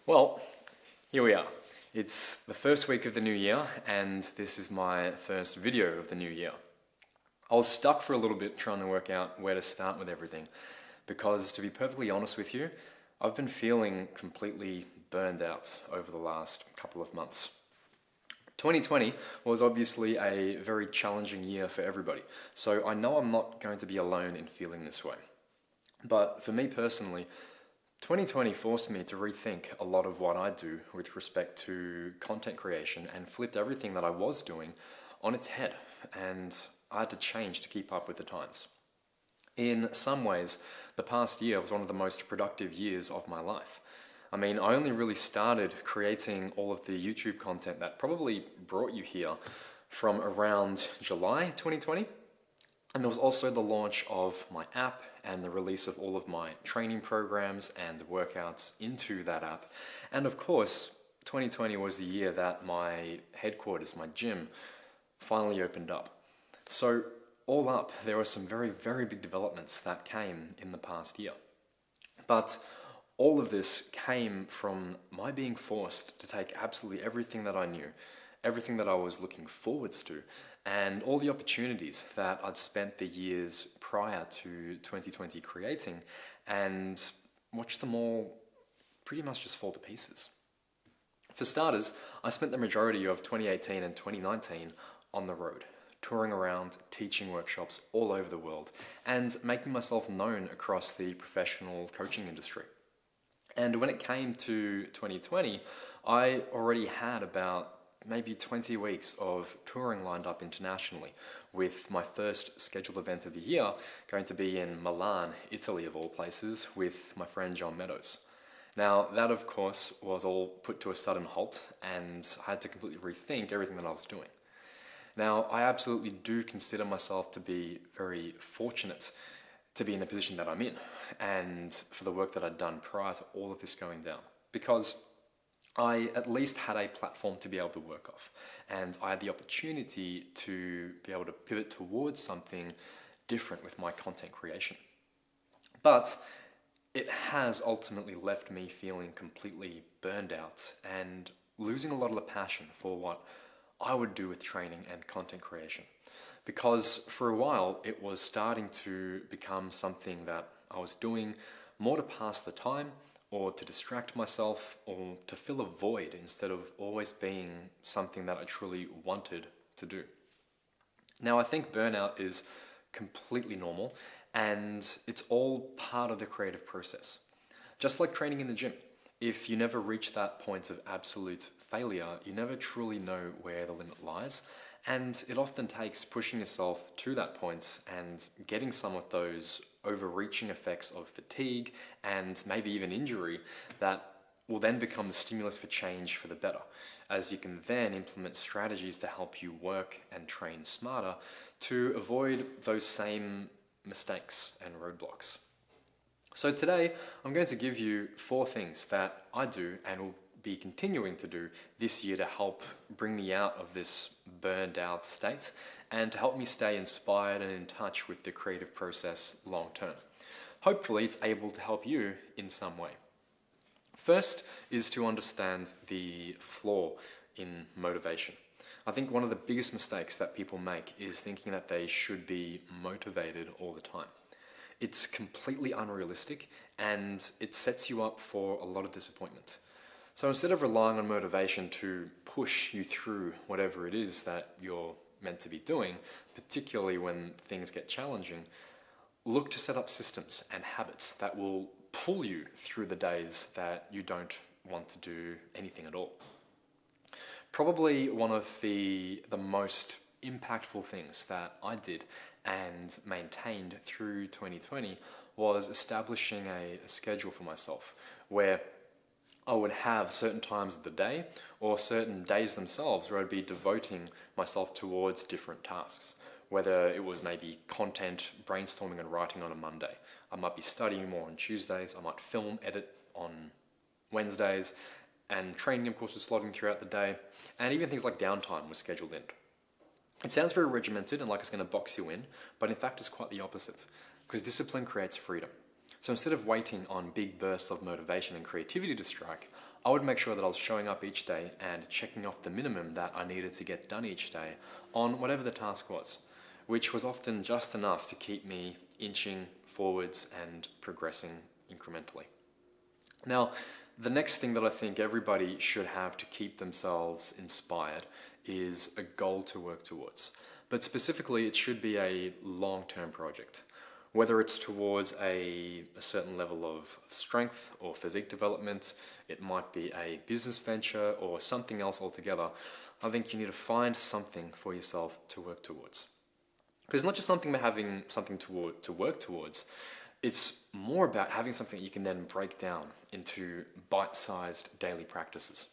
Well, here we are. It's the first week of the new year, and this is my first video of the new year. I was stuck for a little bit trying to work out where to start with everything, because to be perfectly honest with you, I've been feeling completely burned out over the last couple of months. 2020 was obviously a very challenging year for everybody, so I know I'm not going to be alone in feeling this way. But for me personally, 2020 forced me to rethink a lot of what I do with respect to content creation and flipped everything that I was doing on its head, and I had to change to keep up with the times. In some ways, the past year was one of the most productive years of my life. I mean, I only really started creating all of the YouTube content that probably brought you here from around July 2020. And there was also the launch of my app and the release of all of my training programs and workouts into that app. And of course, 2020 was the year that my headquarters, my gym, finally opened up. So all up, there were some very, very big developments that came in the past year. But all of this came from my being forced to take absolutely everything that I knew, everything that I was looking forwards to, and all the opportunities that I'd spent the years prior to 2020 creating, and watch them all pretty much just fall to pieces. For starters, I spent the majority of 2018 and 2019 on the road, touring around, teaching workshops all over the world, and making myself known across the professional coaching industry. And when it came to 2020, I already had about maybe 20 weeks of touring lined up internationally, with my first scheduled event of the year going to be in Milan, Italy of all places, with my friend John Meadows. Now, that of course was all put to a sudden halt, and I had to completely rethink everything that I was doing. Now, I absolutely do consider myself to be very fortunate to be in the position that I'm in, and for the work that I'd done prior to all of this going down, because I at least had a platform to be able to work off, and I had the opportunity to be able to pivot towards something different with my content creation. But it has ultimately left me feeling completely burned out and losing a lot of the passion for what I would do with training and content creation. Because for a while it was starting to become something that I was doing more to pass the time, or to distract myself, or to fill a void instead of always being something that I truly wanted to do. Now, I think burnout is completely normal, and it's all part of the creative process. Just like training in the gym, if you never reach that point of absolute failure, you never truly know where the limit lies, and it often takes pushing yourself to that point and getting some of those overreaching effects of fatigue and maybe even injury that will then become the stimulus for change for the better, as you can then implement strategies to help you work and train smarter to avoid those same mistakes and roadblocks. So today, I'm going to give you 4 things that I do and will be continuing to do this year to help bring me out of this burned out state and to help me stay inspired and in touch with the creative process long term. Hopefully it's able to help you in some way. First is to understand the flaw in motivation. I think one of the biggest mistakes that people make is thinking that they should be motivated all the time. It's completely unrealistic, and it sets you up for a lot of disappointment. So instead of relying on motivation to push you through whatever it is that you're meant to be doing, particularly when things get challenging, look to set up systems and habits that will pull you through the days that you don't want to do anything at all. Probably one of the most impactful things that I did and maintained through 2020 was establishing a schedule for myself where I would have certain times of the day or certain days themselves where I'd be devoting myself towards different tasks. Whether it was maybe content, brainstorming and writing on a Monday. I might be studying more on Tuesdays, I might film, edit on Wednesdays, and training of course was slotting throughout the day, and even things like downtime was scheduled in. It sounds very regimented and like it's going to box you in, but in fact it's quite the opposite, because discipline creates freedom. So instead of waiting on big bursts of motivation and creativity to strike, I would make sure that I was showing up each day and checking off the minimum that I needed to get done each day on whatever the task was, which was often just enough to keep me inching forwards and progressing incrementally. Now, the next thing that I think everybody should have to keep themselves inspired is a goal to work towards. But specifically, it should be a long-term project. Whether it's towards a certain level of strength or physique development, it might be a business venture or something else altogether, I think you need to find something for yourself to work towards. Because it's not just something about having something to work towards, it's more about having something you can then break down into bite-sized daily practices.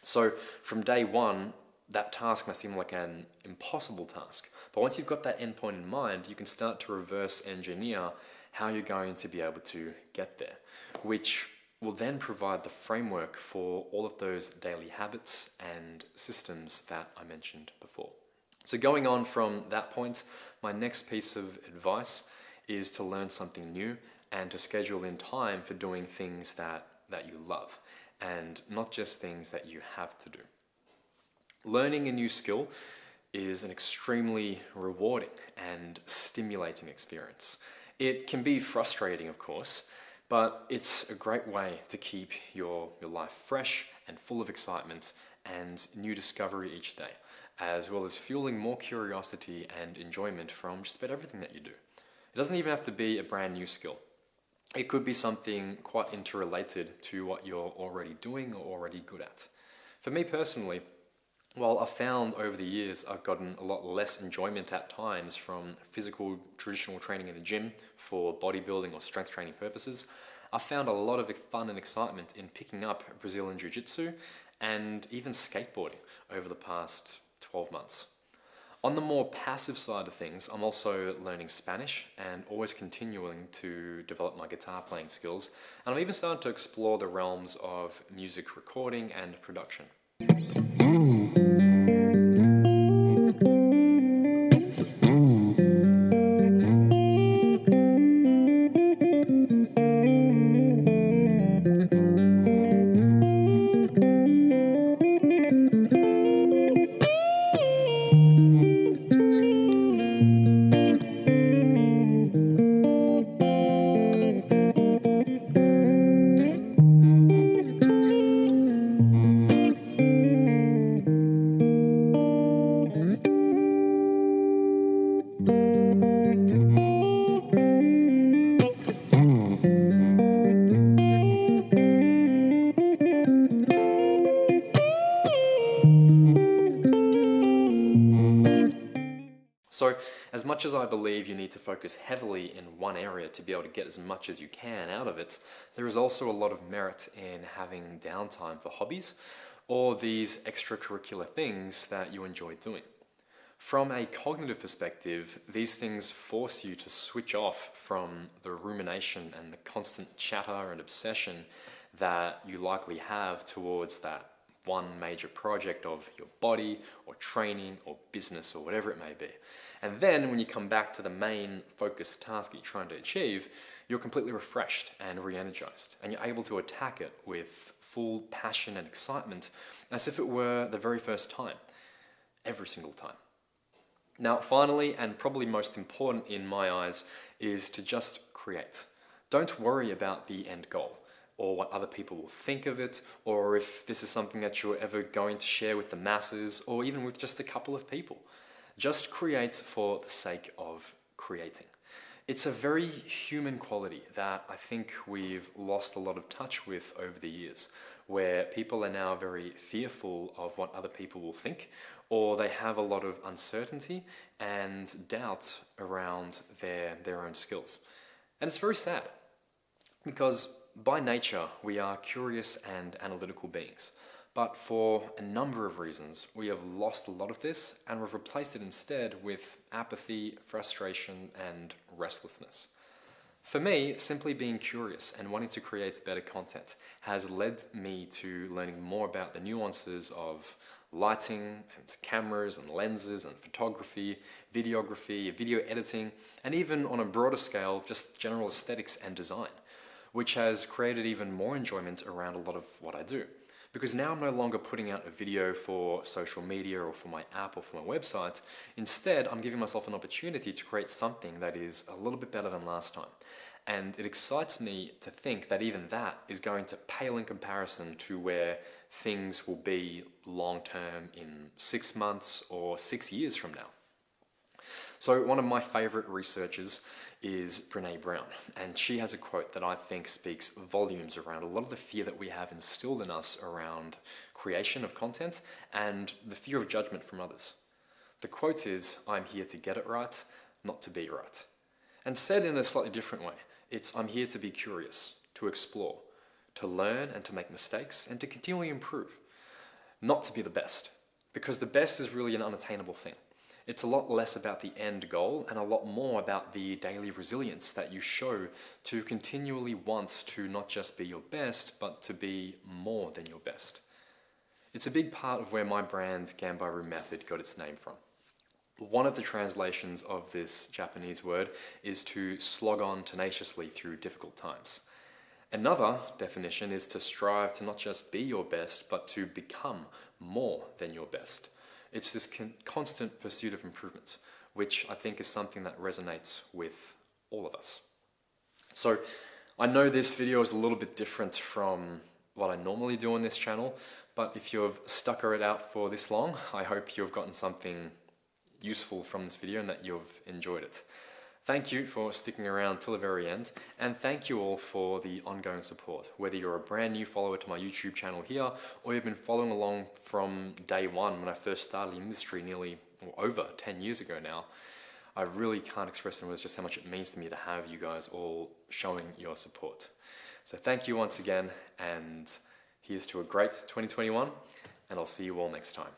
So from day one, that task may seem like an impossible task, but once you've got that endpoint in mind, you can start to reverse engineer how you're going to be able to get there, which will then provide the framework for all of those daily habits and systems that I mentioned before. So going on from that point, my next piece of advice is to learn something new and to schedule in time for doing things that you love and not just things that you have to do. Learning a new skill is an extremely rewarding and stimulating experience. It can be frustrating, of course, but it's a great way to keep your life fresh and full of excitement and new discovery each day, as well as fueling more curiosity and enjoyment from just about everything that you do. It doesn't even have to be a brand new skill. It could be something quite interrelated to what you're already doing or already good at. For me personally, while I've found over the years I've gotten a lot less enjoyment at times from physical traditional training in the gym for bodybuilding or strength training purposes, I've found a lot of fun and excitement in picking up Brazilian Jiu-Jitsu and even skateboarding over the past 12 months. On the more passive side of things, I'm also learning Spanish and always continuing to develop my guitar playing skills, and I'm even starting to explore the realms of music recording and production. So, as much as I believe you need to focus heavily in one area to be able to get as much as you can out of it, there is also a lot of merit in having downtime for hobbies or these extracurricular things that you enjoy doing. From a cognitive perspective, these things force you to switch off from the rumination and the constant chatter and obsession that you likely have towards that one major project of your body or training or business or whatever it may be. And then when you come back to the main focused task that you're trying to achieve, you're completely refreshed and re-energized, and you're able to attack it with full passion and excitement as if it were the very first time, every single time. Now, finally, and probably most important in my eyes, is to just create. Don't worry about the end goal, or what other people will think of it, or if this is something that you're ever going to share with the masses, or even with just a couple of people. Just create for the sake of creating. It's a very human quality that I think we've lost a lot of touch with over the years, where people are now very fearful of what other people will think, or they have a lot of uncertainty and doubt around their own skills. And it's very sad, because by nature, we are curious and analytical beings. But for a number of reasons, we have lost a lot of this and we've replaced it instead with apathy, frustration, and restlessness. For me, simply being curious and wanting to create better content has led me to learning more about the nuances of lighting and cameras and lenses and photography, videography, video editing, and even on a broader scale, just general aesthetics and design, which has created even more enjoyment around a lot of what I do. Because now I'm no longer putting out a video for social media or for my app or for my website. Instead, I'm giving myself an opportunity to create something that is a little bit better than last time. And it excites me to think that even that is going to pale in comparison to where things will be long term in 6 months or 6 years from now. So one of my favorite researchers is Brene, and she has a quote that I think speaks volumes around a lot of the fear that we have instilled in us around creation of content and the fear of judgment from others. The quote is, "I'm here to get it right, not to be right." And said in a slightly different way, it's, I'm here to be curious, to explore, to learn and to make mistakes and to continually improve, not to be the best, because the best is really an unattainable thing. It's a lot less about the end goal and a lot more about the daily resilience that you show to continually want to not just be your best, but to be more than your best. It's a big part of where my brand Ganbaru Method got its name from. One of the translations of this Japanese word is to slog on tenaciously through difficult times. Another definition is to strive to not just be your best, but to become more than your best. It's this constant pursuit of improvement, which I think is something that resonates with all of us. So I know this video is a little bit different from what I normally do on this channel, but if you've stuck it out for this long, I hope you've gotten something useful from this video and that you've enjoyed it. Thank you for sticking around till the very end, and thank you all for the ongoing support. Whether you're a brand new follower to my YouTube channel here, or you've been following along from day one when I first started in the industry nearly over 10 years ago now, I really can't express in words just how much it means to me to have you guys all showing your support. So thank you once again, and here's to a great 2021, and I'll see you all next time.